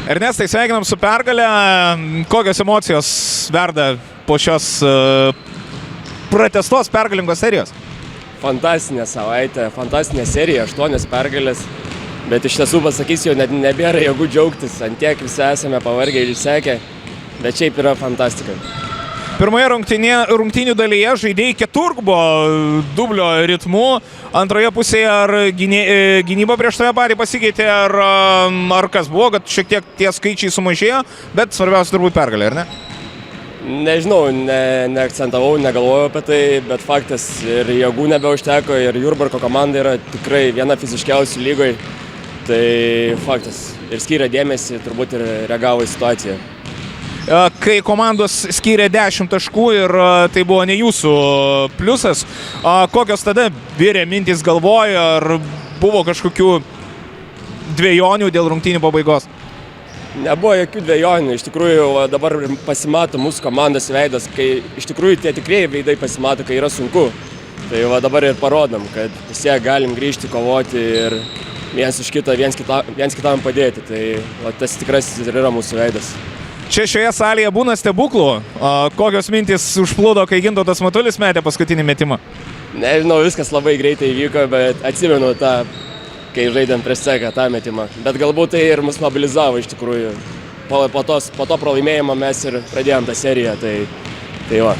Ernestai, sveikinam su pergalė. Kokios emocijos verda po šios pratęstos pergalingos serijos? Fantastinė savaitė, fantastinė serija, 8 pergalės. Bet iš tiesų pasakysiu, jau nebėra jėgų džiaugtis. Antiek visi esame pavargę ir išsekę, bet šiaip yra fantastika. Pirmoje rungtynių dalyje žaidėjai keturgubo dublio ritmu. Antroje pusėje ar gynyba prieš tave patį pasikeitė, ar kas buvo, kad šiek tiek tie skaičiai sumažėjo, bet svarbiausia turbūt pergalė, ar ne? Nežinau, neakcentavau, negalvojau apie tai, bet faktas ir jėgų nebeužteko ir Jurbarko komanda yra tikrai viena fiziškiausių lygoje. Tai faktas. Ir skyrė dėmesį, turbūt ir reagavo į situaciją. Kai komandos skyrė 10 taškų ir tai buvo ne jūsų pliusas, kokios tada virė mintys galvoje, ar buvo kažkokių dvejonių dėl rungtynių pabaigos? Nebuvo jokių dvejonių, iš tikrųjų dabar pasimato mūsų komandos veidas, kai iš tikrųjų tie tikrieji veidai pasimato, kai yra sunku. Tai dabar ir parodom, kad visi galim grįžti, kovoti ir viens kitam padėti. Tai tas tikrasis ir yra mūsų veidas. Čia šioje salėje būna stebuklų. Kokios mintys užplūdo, kai Gintautas Matulis metė paskutinį metimą? Nežinau, viskas labai greitai įvyko, bet atsimenu tą, kai žaidėm prieš Ceką tą metimą. Bet galbūt tai ir mus mobilizavo iš tikrųjų. Po to pralaimėjimo mes ir pradėjom tą seriją. Tai va.